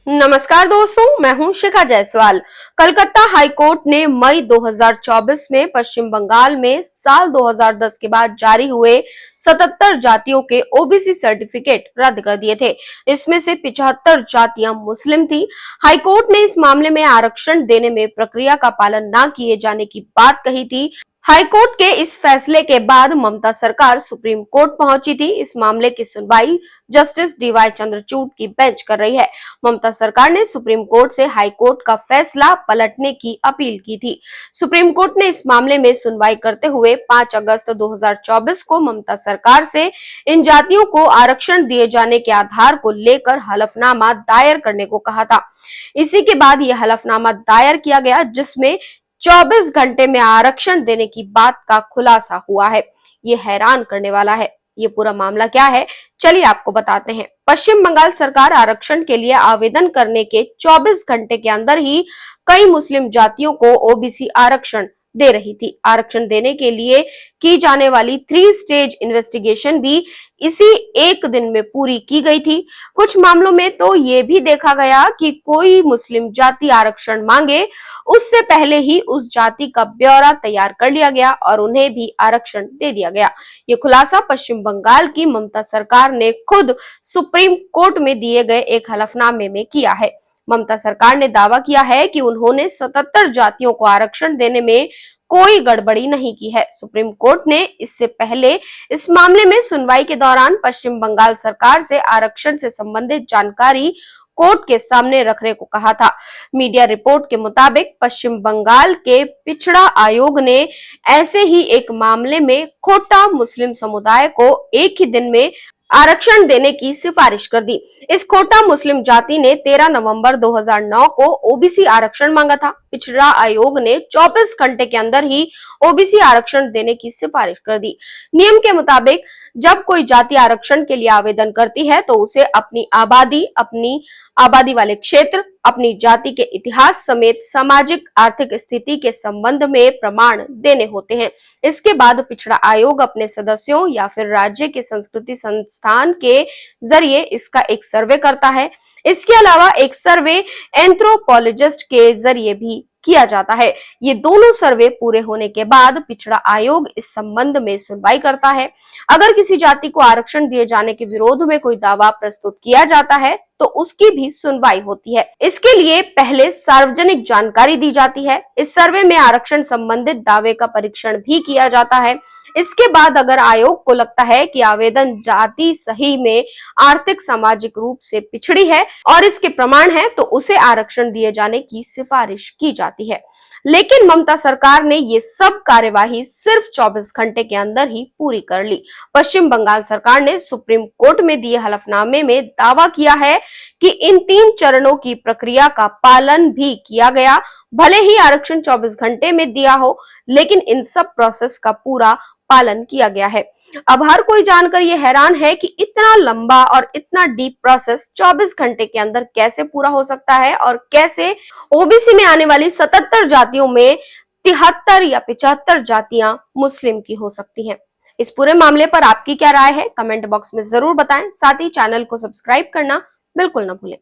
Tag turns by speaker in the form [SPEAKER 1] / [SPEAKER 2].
[SPEAKER 1] नमस्कार दोस्तों, मैं हूं शिखा जायसवाल। कलकत्ता हाई कोर्ट ने मई 2024 में पश्चिम बंगाल में साल 2010 के बाद जारी हुए 77 जातियों के ओबीसी सर्टिफिकेट रद्द कर दिए थे। इसमें से 75 जातियां मुस्लिम थी। हाई कोर्ट ने इस मामले में आरक्षण देने में प्रक्रिया का पालन न किए जाने की बात कही थी। हाई कोर्ट के इस फैसले के बाद ममता सरकार सुप्रीम कोर्ट पहुंची थी। इस मामले की सुनवाई जस्टिस डीवाई चंद्रचूड़ की बेंच कर रही है। ममता सरकार ने सुप्रीम कोर्ट से हाई कोर्ट का फैसला पलटने की अपील की थी। सुप्रीम कोर्ट ने इस मामले में सुनवाई करते हुए 5 अगस्त 2024 को ममता सरकार से इन जातियों को आरक्षण दिए जाने के आधार को लेकर हलफनामा दायर करने को कहा था। इसी के बाद यह हलफनामा दायर किया गया, जिसमें 24 घंटे में आरक्षण देने की बात का खुलासा हुआ है। ये हैरान करने वाला है। ये पूरा मामला क्या है, चलिए आपको बताते हैं। पश्चिम बंगाल सरकार आरक्षण के लिए आवेदन करने के 24 घंटे के अंदर ही कई मुस्लिम जातियों को ओबीसी आरक्षण दे रही थी। आरक्षण देने के लिए की जाने वाली 3 स्टेज इन्वेस्टिगेशन भी इसी एक दिन में पूरी की गई थी। कुछ मामलों में तो ये भी देखा गया कि कोई मुस्लिम जाति आरक्षण मांगे, उससे पहले ही उस जाति का ब्यौरा तैयार कर लिया गया और उन्हें भी आरक्षण दे दिया गया। ये खुलासा पश्चिम बंगाल की ममता सरकार ने खुद सुप्रीम कोर्ट में दिए गए एक हलफनामे में किया है। ममता सरकार ने दावा किया है कि उन्होंने 77 जातियों को आरक्षण देने में कोई गड़बड़ी नहीं की है। सुप्रीम कोर्ट ने इससे पहले इस मामले में सुनवाई के दौरान पश्चिम बंगाल सरकार से आरक्षण से संबंधित जानकारी कोर्ट के सामने रखने को कहा था। मीडिया रिपोर्ट के मुताबिक पश्चिम बंगाल के पिछड़ा आयोग ने ऐसे ही एक मामले में कोटा मुस्लिम समुदाय को एक ही दिन में आरक्षण देने की सिफारिश कर दी। इस कोटा मुस्लिम जाति ने 13 नवंबर 2009 को ओबीसी आरक्षण मांगा था। पिछड़ा आयोग ने 24 घंटे के अंदर ही ओबीसी आरक्षण देने की सिफारिश कर दी। नियम के मुताबिक जब कोई जाति आरक्षण के लिए आवेदन करती है तो उसे अपनी आबादी वाले क्षेत्र, अपनी जाति के इतिहास समेत सामाजिक आर्थिक स्थिति के संबंध में प्रमाण देने होते हैं। इसके बाद पिछड़ा आयोग अपने सदस्यों या फिर राज्य के संस्कृति संस्थान के जरिए इसका एक सर्वे करता है। इसके अलावा एक सर्वे एंथ्रोपोलॉजिस्ट के जरिए भी किया जाता है। ये दोनों सर्वे पूरे होने के बाद पिछड़ा आयोग इस संबंध में सुनवाई करता है। अगर किसी जाति को आरक्षण दिए जाने के विरोध में कोई दावा प्रस्तुत किया जाता है तो उसकी भी सुनवाई होती है। इसके लिए पहले सार्वजनिक जानकारी दी जाती है। इस सर्वे में आरक्षण संबंधित दावे का परीक्षण भी किया जाता है। इसके बाद अगर आयोग को लगता है कि आवेदन जाति सही में आर्थिक सामाजिक रूप से पिछड़ी है और इसके प्रमाण है तो उसे आरक्षण दिए जाने की सिफारिश की जाती है। लेकिन ममता सरकार ने ये सब कार्यवाही सिर्फ 24 घंटे के अंदर ही पूरी कर ली। पश्चिम बंगाल सरकार ने सुप्रीम कोर्ट में दिए हलफनामे में दावा किया है कि इन 3 चरणों की प्रक्रिया का पालन भी किया गया। भले ही आरक्षण 24 घंटे में दिया हो, लेकिन इन सब प्रोसेस का पूरा पालन किया गया है। अब हर कोई जानकर ये हैरान है कि इतना लंबा और इतना डीप प्रोसेस 24 घंटे के अंदर कैसे पूरा हो सकता है और कैसे ओबीसी में आने वाली 77 जातियों में 73 या 75 जातियां मुस्लिम की हो सकती हैं। इस पूरे मामले पर आपकी क्या राय है, कमेंट बॉक्स में जरूर बताएं। साथ ही चैनल को सब्सक्राइब करना बिल्कुल न भूलें।